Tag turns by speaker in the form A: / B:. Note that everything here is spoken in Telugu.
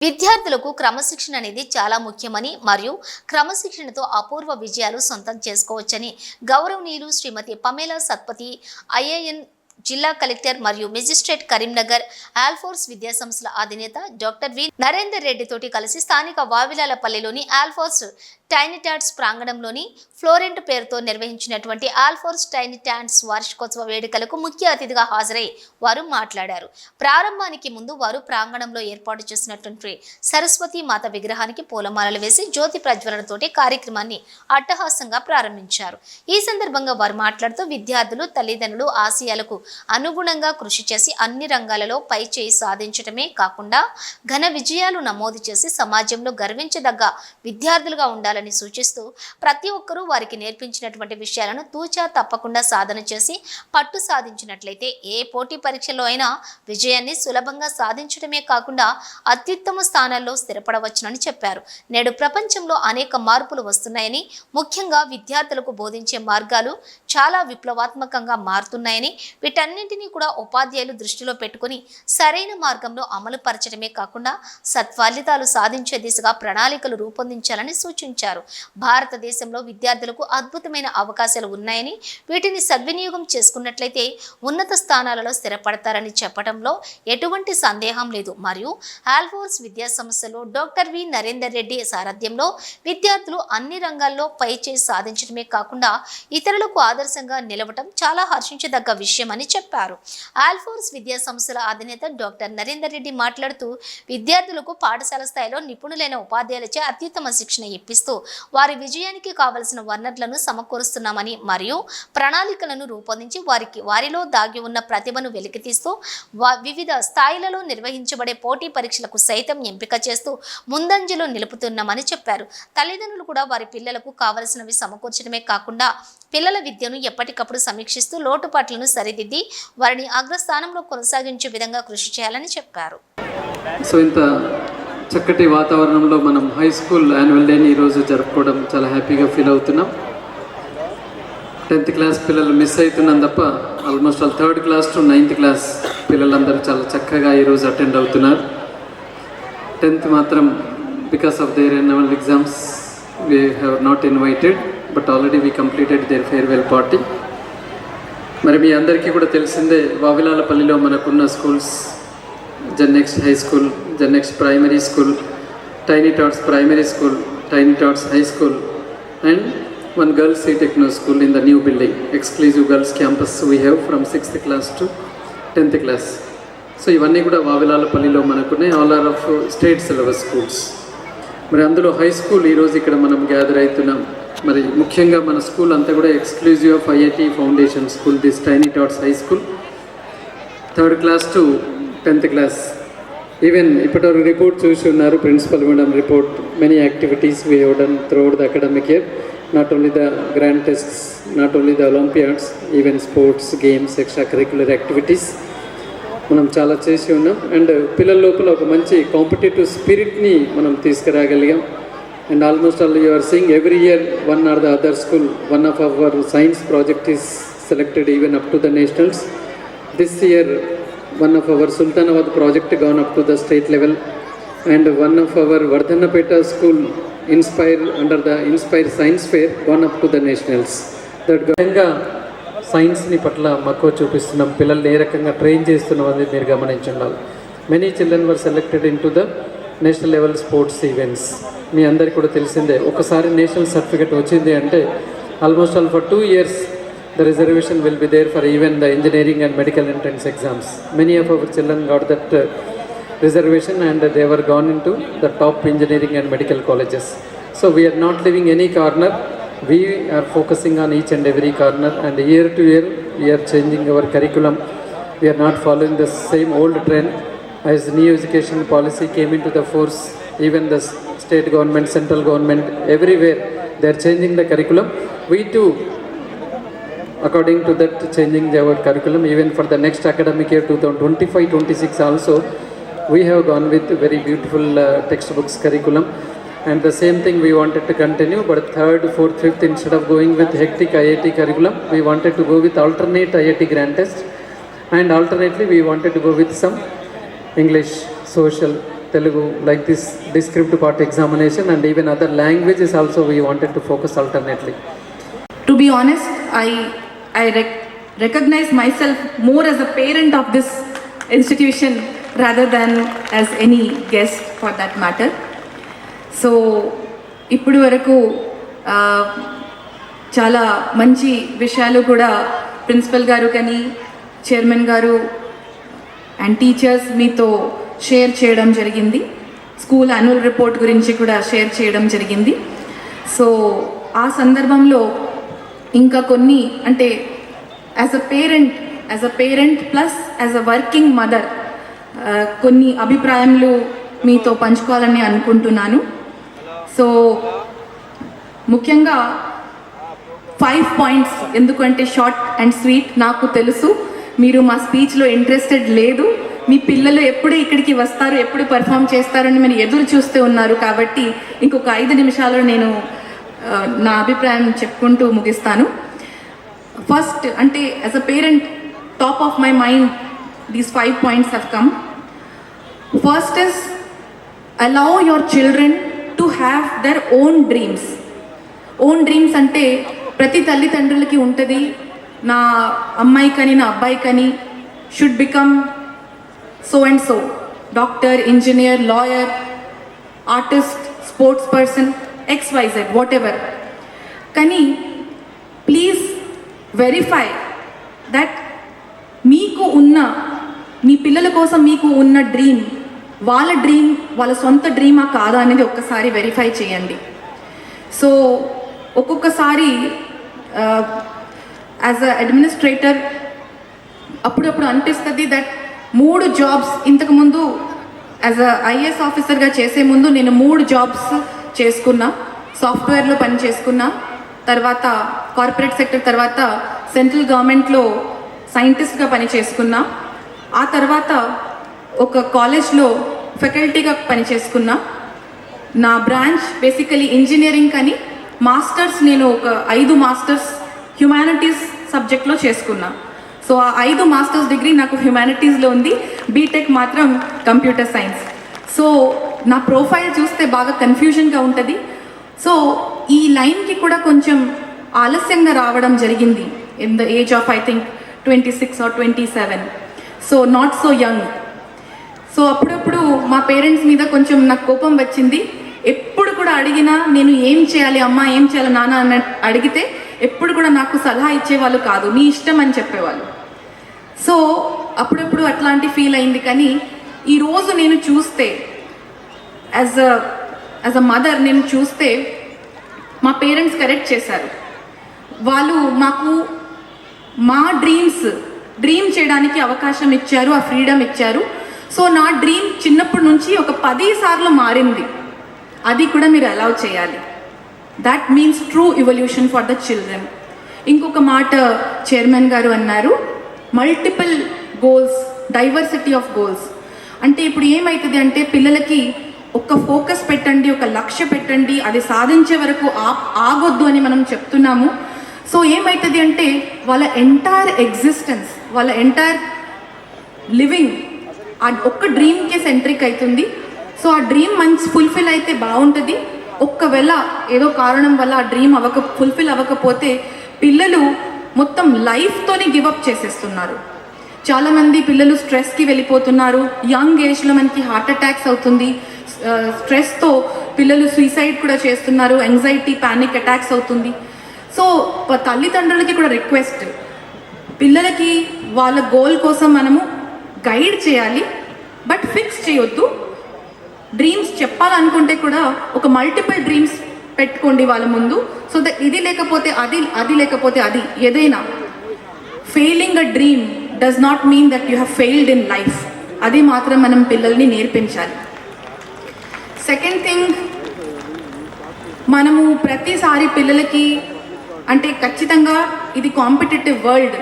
A: విద్యార్థులకు క్రమశిక్షణ అనేది చాలా ముఖ్యమని మరియు క్రమశిక్షణతో అపూర్వ విజయాలు సొంతం చేసుకోవచ్చని గౌరవనీయులు శ్రీమతి పమేలా సత్పతి ఐఏఎన్ జిల్లా కలెక్టర్ మరియు మెజిస్ట్రేట్ కరీంనగర్ ఆల్ఫోర్స్ విద్యాసంస్థల అధినేత డాక్టర్ వి నరేందర్ రెడ్డి తోటి కలిసి స్థానిక వావిలాలపల్లిలోని ఆల్ఫోర్స్ టైనీ టాట్స్ ప్రాంగణంలోని ఫ్లోరెంట్ పేరుతో నిర్వహించినటువంటి ఆల్ఫోర్స్ టైనీ టాట్స్ వార్షికోత్సవ వేడుకలకు ముఖ్య అతిథిగా హాజరై వారు మాట్లాడారు. ప్రారంభానికి ముందు వారు ప్రాంగణంలో ఏర్పాటు చేసినటువంటి సరస్వతి మాత విగ్రహానికి పూలమాలలు వేసి జ్యోతి ప్రజ్వలనతోటి కార్యక్రమాన్ని అట్టహాసంగా ప్రారంభించారు. ఈ సందర్భంగా వారు మాట్లాడుతూ విద్యార్థులు తల్లిదండ్రులు ఆశయాలకు అనుగుణంగా కృషి చేసి అన్ని రంగాలలో పై చేయి సాధించడమే కాకుండా ఘన విజయాలు నమోదు చేసి సమాజంలో గర్వించదగ్గ విద్యార్థులుగా ఉండాలని సూచిస్తూ ప్రతి ఒక్కరూ వారికి నేర్పించినటువంటి విషయాలను తూచా తప్పకుండా సాధన చేసి పట్టు సాధించినట్లయితే ఏ పోటీ పరీక్షలో అయినా విజయాన్ని సులభంగా సాధించడమే కాకుండా అత్యుత్తమ స్థానాల్లో స్థిరపడవచ్చునని చెప్పారు. నేడు ప్రపంచంలో అనేక మార్పులు వస్తున్నాయని, ముఖ్యంగా విద్యార్థులకు బోధించే మార్గాలు చాలా విప్లవాత్మకంగా మారుతున్నాయని, వీటన్నింటినీ కూడా ఉపాధ్యాయులు దృష్టిలో పెట్టుకుని సరైన మార్గంలో అమలు పరచడమే కాకుండా సత్ఫలితాలు సాధించే దిశగా ప్రణాళికలు రూపొందించాలని సూచించారు. భారతదేశంలో విద్యార్థులకు అద్భుతమైన అవకాశాలు ఉన్నాయని, వీటిని సద్వినియోగం చేసుకున్నట్లయితే ఉన్నత స్థానాలలో స్థిరపడతారని చెప్పడంలో ఎటువంటి సందేహం లేదు. మరియు ఆల్ఫోర్స్ విద్యా సంస్థలో డాక్టర్ వి నరేందర్ రెడ్డి సారథ్యంలో విద్యార్థులు అన్ని రంగాల్లో పై చేసి సాధించడమే కాకుండా ఇతరులకు ఆదర్శంగా నిలవటం చాలా హర్షించదగ్గ విషయమని చెప్పారు. ఆల్ఫోర్స్ విద్యా సంస్థల అధినేత డాక్టర్ నరేందర్ రెడ్డి మాట్లాడుతూ విద్యార్థులకు పాఠశాల స్థాయిలో నిపుణులైన ఉపాధ్యాయులచే అత్యుత్తమ శిక్షణ ఇప్పిస్తూ వారి విజయానికి కావలసిన వనరులను సమకూరుస్తున్నామని మరియు ప్రణాళికలను రూపొందించి వారిలో దాగి ఉన్న ప్రతిభను వెలికితీస్తూ వివిధ స్థాయిలలో నిర్వహించబడే పోటీ పరీక్షలకు సైతం ఎంపిక చేస్తూ ముందంజలో నిలుపుతున్నామని చెప్పారు. తల్లిదండ్రులు కూడా వారి పిల్లలకు కావలసినవి సమకూర్చడమే కాకుండా పిల్లల విద్యను ఎప్పటికప్పుడు సమీక్షిస్తూ లోటుపాట్లను సరిదిద్ది వారిని అగ్రస్థానంలో కొనసాగించే విధంగా కృషి చేయాలని చెప్పారు.
B: సో ఇంత చక్కటి వాతావరణంలో మనం హై స్కూల్ యాన్యువల్ డేని ఈరోజు జరుపుకోవడం చాలా హ్యాపీగా ఫీల్ అవుతున్నాం. 10th క్లాస్ పిల్లలు మిస్ అవుతున్నాం తప్ప almost all 3rd class to 9th class పిల్లలందరూ చాలా చక్కగా ఈరోజు అటెండ్ అవుతున్నారు. 10th మాత్రం because of their annual exams we have not invited, but already we completed their farewell party. మరి మీ అందరికీ కూడా తెలిసిందే, వావిలాలపల్లిలో మనకున్న schools Gennex high school, Gennex primary school, Tiny Tots primary school, Tiny touts high school and one girls C-Techno school in the new building, exclusive girls campus we have from 6th class to 10th class. So ఇవన్నీ కూడా వావిలాలపల్లిలో మనకున్నాయి, all are of state syllabus schools. మరి అందులో హై స్కూల్ ఈరోజు ఇక్కడ మనం గ్యాదర్ అవుతున్నాం. మరి ముఖ్యంగా మన స్కూల్ అంతా కూడా exclusive of IIT foundation school, this tiny touts high school, 3rd class to 10th class. Even ఇప్పటివరకు రిపోర్ట్ చూసి ఉన్నారు, principal madam report, many activities we have done throughout the academic year, not only the grand tests, not only the olympiads, even sports, games, extra curricular activities మనం చాలా చేసి ఉన్నాం. అండ్ పిల్లల లోపల ఒక మంచి కాంపిటేటివ్ స్పిరిట్ని మనం తీసుకురాగలిగాం. And almost all you are seeing every year one or the other school, one of our science project is selected even up to the nationals. This year one of our Sultanabad project gone up to the state level, and one of our Vardhanapeta school Inspire under the Inspire Science Fair gone up to the nationals. That Ganga సైన్స్ని పట్ల మక్కువ చూపిస్తున్నాం, పిల్లల్ని ఏ రకంగా ట్రైన్ చేస్తున్నాం అనేది మీరు గమనించుండాలి. Many children were selected in to the national level sports events. మీ అందరికీ కూడా తెలిసిందే, ఒకసారి నేషనల్ సర్టిఫికేట్ వచ్చింది అంటే almost all for 2 years the reservation will be there for even the engineering and medical entrance exams. Many of our children got that reservation and they were gone into the top engineering and medical colleges. So we are not leaving any corner, we are focusing on each and every corner, and year to year we are changing our curriculum. We are not following the same old trend. As new education policy came into the force, even the state government, central government, everywhere they are changing the curriculum. We too, according to that, changing our curriculum even for the next academic year 2025-26 also we have gone with very beautiful textbooks curriculum, and the same thing we wanted to continue, but 3rd, 4th, 5th instead of going with hectic IIT curriculum we wanted to go with alternate IIT grand test, and alternately we wanted to go with some English, social, Telugu, like this descriptive part examination, and even other languages also we wanted to focus alternately.
C: To be honest, I recognize myself more as a parent of this institution rather than as any guest for that matter. So, ఇప్పుడు వరకు చాలా మంచి విషయాలు కూడా ప్రిన్సిపల్ గారు కానీ చైర్మన్ గారు అండ్ టీచర్స్ మీతో షేర్ చేయడం జరిగింది. స్కూల్ యాన్యువల్ రిపోర్ట్ గురించి కూడా షేర్ చేయడం జరిగింది. సో ఆ సందర్భంలో ఇంకా కొన్ని అంటే as a parent plus as a working mother కొన్ని అభిప్రాయాలు మీతో పంచుకోవాలని అనుకుంటున్నాను. సో ముఖ్యంగా 5 points, ఎందుకంటే షార్ట్ అండ్ స్వీట్. నాకు తెలుసు మీరు మా స్పీచ్లో ఇంట్రెస్టెడ్ లేదు, మీ పిల్లలు ఎప్పుడు ఇక్కడికి వస్తారు, ఎప్పుడు పర్ఫామ్ చేస్తారని మీరు ఎదురు చూస్తూ ఉన్నారు. కాబట్టి ఇంకొక 5 నిమిషాలు నేను నా అభిప్రాయం చెప్పుకుంటూ ముగిస్తాను. ఫస్ట్ అంటే as a parent, top of my mind these 5 points have come. First is allow your children to have their own dreams. Own dreams అంటే ప్రతి తల్లిదండ్రులకి ఉంటుంది. నా అమ్మాయి కానీ నా అబ్బాయి కానీ should become so and so, doctor, engineer, lawyer, artist, sports person, XYZ, what ever. కానీ ప్లీజ్ వెరిఫై దట్ మీకు ఉన్న, మీ పిల్లల కోసం మీకు ఉన్న డ్రీమ్ వాళ్ళ సొంత డ్రీమా కాదా అనేది ఒక్కసారి వెరిఫై చేయండి. సో ఒక్కొక్కసారి యాజ్ అ అడ్మినిస్ట్రేటర్ అప్పుడప్పుడు అనిపిస్తుంది దట్ 3 jobs ఇంతకుముందు యాజ్ అ IAS ఆఫీసర్గా చేసే ముందు నేను 3 jobs చేసుకున్నా. సాఫ్ట్వేర్లో పని చేసుకున్నా, తర్వాత కార్పొరేట్ సెక్టర్, తర్వాత సెంట్రల్ గవర్నమెంట్లో సైంటిస్ట్గా పని చేసుకున్నా, ఆ తర్వాత ఒక కాలేజ్లో ఫ్యాకల్టీగా పని చేసుకున్నా. నా బ్రాంచ్ బేసికలీ ఇంజనీరింగ్, కానీ మాస్టర్స్ నేను ఒక 5 మాస్టర్స్ హ్యుమానిటీస్ సబ్జెక్ట్లో చేసుకున్నా. సో ఆ 5 మాస్టర్స్ డిగ్రీ నాకు హ్యుమానిటీస్లో ఉంది, బీటెక్ మాత్రం కంప్యూటర్ సైన్స్. సో నా ప్రొఫైల్ చూస్తే బాగా కన్ఫ్యూజన్గా ఉంటుంది. సో ఈ లైన్కి కూడా కొంచెం ఆలస్యంగా రావడం జరిగింది in the age of I think 26 or 27. So not so young. So అప్పుడప్పుడు మా పేరెంట్స్ మీద కొంచెం నాకు కోపం వచ్చింది. ఎప్పుడు కూడా అడిగినా నేను ఏం చేయాలి అమ్మ, ఏం చేయాలి నాన్న అని అడిగితే ఎప్పుడు కూడా నాకు సలహా ఇచ్చేవాళ్ళు కాదు, నీ ఇష్టం అని చెప్పేవాళ్ళు. సో అప్పుడప్పుడు అట్లాంటి ఫీల్ అయింది. కానీ ఈరోజు నేను చూస్తే యాజ్ అ మదర్ నేను చూస్తే మా పేరెంట్స్ కరెక్ట్ చేశారు. వాళ్ళు మాకు మా డ్రీమ్ చేయడానికి అవకాశం ఇచ్చారు, ఆ ఫ్రీడమ్ ఇచ్చారు. సో నా డ్రీమ్ చిన్నప్పటి నుంచి ఒక 10 సార్లు మారింది. అది కూడా మీరు అలౌ చేయాలి. That means true evolution for the children. ఇంకొక మాట చైర్మన్ గారు అన్నారు, multiple goals, diversity of goals. అంటే ఇప్పుడు ఏమవుతుంది అంటే పిల్లలకి ఒక ఫోకస్ పెట్టండి, ఒక లక్ష్య పెట్టండి, అది సాధించే వరకు ఆగొద్దు అని మనం చెప్తున్నాము. సో ఏమవుతుంది అంటే వాళ్ళ ఎంటైర్ ఎగ్జిస్టెన్స్, వాళ్ళ ఎంటైర్ లివింగ్ ఆ ఒక్క డ్రీమ్కే సెంట్రిక్ అవుతుంది. సో ఆ డ్రీమ్ మంచి ఫుల్ఫిల్ అయితే బాగుంటుంది. ఒక్కవేళ ఏదో కారణం వల్ల ఆ డ్రీమ్ ఫుల్ఫిల్ అవ్వకపోతే పిల్లలు మొత్తం లైఫ్తోనే గివప్ చేసేస్తున్నారు. చాలామంది పిల్లలు స్ట్రెస్కి వెళ్ళిపోతున్నారు. యంగ్ ఏజ్లో మనకి హార్ట్ అటాక్స్ అవుతుంది. స్ట్రెస్తో పిల్లలు సూసైడ్ కూడా చేస్తున్నారు. యాంగ్జైటీ, పానిక్ అటాక్స్ అవుతుంది. సో తల్లిదండ్రులకి కూడా రిక్వెస్ట్, పిల్లలకి వాళ్ళ గోల్ కోసం మనము గైడ్ చేయాలి, బట్ ఫిక్స్ చేయొద్దు. డ్రీమ్స్ చెప్పాలనుకుంటే కూడా ఒక మల్టిపుల్ డ్రీమ్స్ పెట్టుకోండి వాళ్ళ ముందు. సో దట్ ఇది లేకపోతే అది లేకపోతే అది, ఏదైనా failing a dream does not mean that you have failed in life. అది మాత్రం మనం పిల్లల్ని నేర్పించాలి. సెకండ్ థింగ్, మనము ప్రతిసారి పిల్లలకి అంటే ఖచ్చితంగా ఇది కాంపిటేటివ్ వరల్డ్,